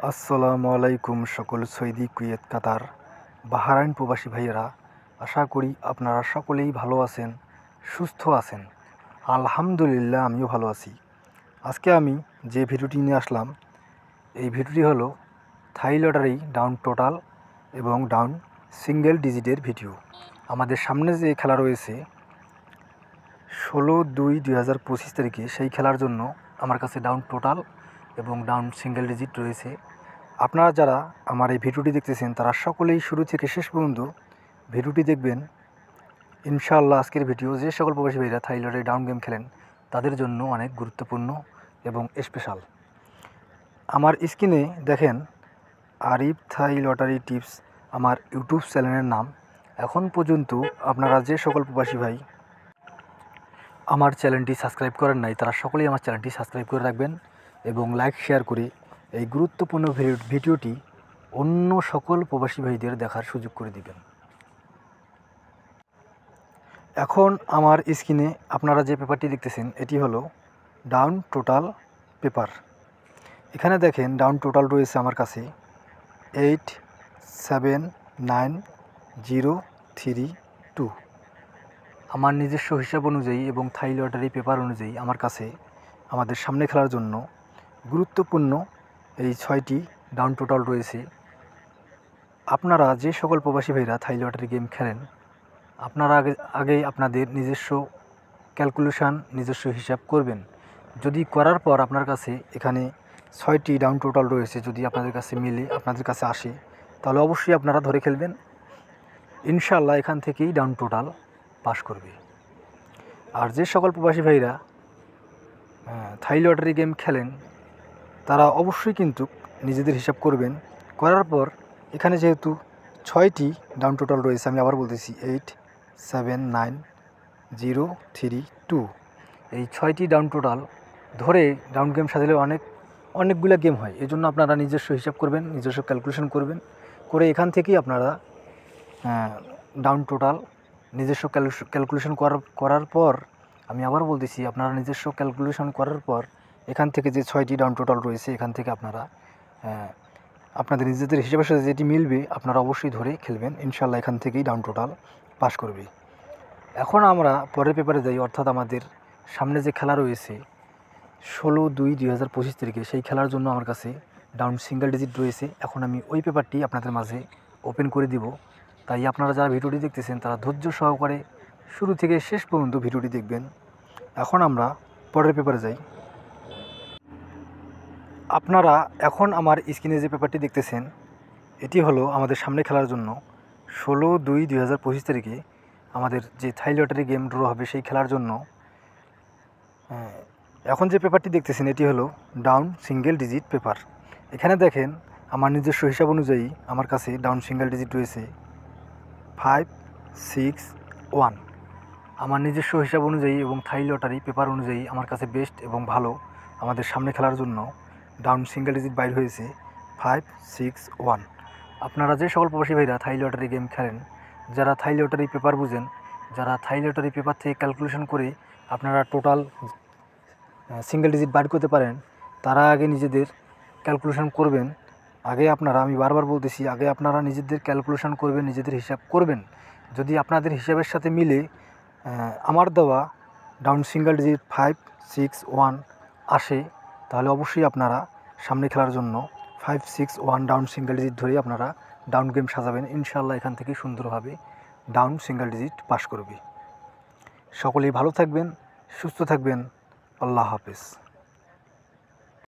আসসালামু আলাইকুম সকল সৌদি, কুয়েত, কাতার, বাহরাইন প্রবাসী ভাইয়েরা। আশা করি আপনারা সকলেই ভালো আছেন, সুস্থ আছেন। আলহামদুলিল্লাহ, আমিও ভালো আছি। আজকে আমি যে ভিডিওটি নিয়ে আসলাম, এই ভিডিওটি হলো থাই লটারি ডাউন টোটাল এবং ডাউন সিঙ্গেল ডিজিটের ভিডিও। আমাদের সামনে যে খেলা রয়েছে 16/2/2025 তারিখে, সেই খেলার জন্য আমার কাছে ডাউন টোটাল এবং ডাউন সিঙ্গেল ডিজিট রয়েছে। আপনারা যারা আমার এই ভিডিওটি দেখতেছেন তারা সকলেই শুরু থেকে শেষ পর্যন্ত ভিডিওটি দেখবেন। ইনশাআল্লাহ আজকের ভিডিও যে সকল প্রবাসী ভাইরা থাই লটারি ডাউন গেম খেলেন তাদের জন্য অনেক গুরুত্বপূর্ণ এবং স্পেশাল। আমার স্ক্রিনে দেখেন আরিফ থাই লটারি টিপস আমার ইউটিউব চ্যানেলের নাম। এখন পর্যন্ত আপনারা যে সকল প্রবাসী ভাই আমার চ্যানেলটি সাবস্ক্রাইব করেন নাই তারা সকলেই আমার চ্যানেলটি সাবস্ক্রাইব করে রাখবেন এবং লাইক শেয়ার করে এই গুরুত্বপূর্ণ ভিডিওটি অন্য সকল প্রবাসী ভাইদের দেখার সুযোগ করে দিবেন। এখন আমার স্ক্রিনে আপনারা যে পেপারটি দেখতেছেন এটি হলো ডাউন টোটাল পেপার। এখানে দেখেন ডাউন টোটাল রয়েছে আমার কাছে 879032। আমার নিজস্ব হিসাব অনুযায়ী এবং থাই লটারি পেপার অনুযায়ী আমার কাছে আমাদের সামনে খেলার জন্য গুরুত্বপূর্ণ এই 6টি ডাউন টোটাল রয়েছে। আপনারা যে সকল প্রবাসী ভাইরা থাই লটারি গেম খেলেন আপনারা আগে আপনাদের নিজস্ব ক্যালকুলেশান, নিজস্ব হিসাব করবেন। যদি করার পর আপনার কাছে এখানে 6টি ডাউন টোটাল রয়েছে, যদি আপনাদের কাছে মিলে, আপনাদের কাছে আসে, তাহলে অবশ্যই আপনারা ধরে খেলবেন। ইনশাআল্লাহ এখান থেকেই ডাউন টোটাল পাস করবে। আর যে সকল প্রবাসী ভাইরা থাই লটারি গেম খেলেন তারা অবশ্যই কিন্তু নিজেদের হিসাব করবেন। করার পর এখানে যেহেতু 6টি ডাউন টোটাল রয়েছে, আমি আবার বলতেছি 879032। এই 6টি ডাউন টোটাল ধরে ডাউন গেম সাজালে অনেকগুলো গেম হয়। এই জন্য আপনারা নিজস্ব হিসাব করবেন, নিজস্ব ক্যালকুলেশন করবেন, করে এখান থেকেই আপনারা ডাউন টোটাল নিজস্ব ক্যালকুলেশন করার পর, আমি আবার বলতেছি, আপনারা নিজস্ব ক্যালকুলেশন করার পর এখান থেকে যে 6টি ডাউন টোটাল রয়েছে এখান থেকে আপনারা আপনাদের নিজেদের হিসাবের সাথে যেটি মিলবে আপনারা অবশ্যই ধরে খেলবেন। ইনশাআল্লাহ এখান থেকেই ডাউন টোটাল পাস করবে। এখন আমরা পরের পেপারে যাই, অর্থাৎ আমাদের সামনে যে খেলা রয়েছে 16/2/2025 তারিখে, সেই খেলার জন্য আমার কাছে ডাউন সিঙ্গেল ডিজিট রয়েছে। এখন আমি ওই পেপারটি আপনাদের মাঝে ওপেন করে দিব। তাই আপনারা যারা ভিডিওটি দেখতেছেন তারা ধৈর্য সহকারে শুরু থেকে শেষ পর্যন্ত ভিডিওটি দেখবেন। এখন আমরা পরের পেপারে যাই। আপনারা এখন আমার স্ক্রিনে যে পেপারটি দেখতেছেন এটি হলো আমাদের সামনে খেলার জন্য 16/2/2025 তারিখে আমাদের যে থাই লটারি গেম ড্র হবে সেই খেলার জন্য এখন যে পেপারটি দেখতেছেন এটি হলো ডাউন সিঙ্গেল ডিজিট পেপার। এখানে দেখেন আমার নিজস্ব হিসাব অনুযায়ী আমার কাছে ডাউন সিঙ্গেল ডিজিট রয়েছে 561। আমার নিজস্ব হিসাব অনুযায়ী এবং থাই লটারি পেপার অনুযায়ী আমার কাছে বেস্ট এবং ভালো আমাদের সামনে খেলার জন্য ডাউন সিঙ্গেল ডিজিট বাইর হয়েছে 561। আপনারা যে সকল প্রবাসী ভাইরা থাই লটারি গেম খেলেন, যারা থাই লটারি পেপার বুঝেন, যারা থাই লটারি পেপার থেকে ক্যালকুলেশন করে আপনারা টোটাল সিঙ্গেল ডিজিট বাইর করতে পারেন, তারা আগে নিজেদের ক্যালকুলেশন করবেন। আমি বারবার বলতেছি, আগে আপনারা নিজেদের ক্যালকুলেশন করবেন, নিজেদের হিসাব করবেন। যদি আপনাদের হিসাবের সাথে মিলে আমার দেওয়া ডাউন সিঙ্গেল ডিজিট 561 আসে, তাহলে অবশ্যই আপনারা সামনে খেলার জন্য 561 ডাউন সিঙ্গেল ডিজিট ধরে আপনারা ডাউন গেম সাজাবেন। ইনশাআল্লাহ এখান থেকে সুন্দরভাবে ডাউন সিঙ্গেল ডিজিট পাস করবে। সকলেই ভালো থাকবেন, সুস্থ থাকবেন। আল্লাহ হাফেজ।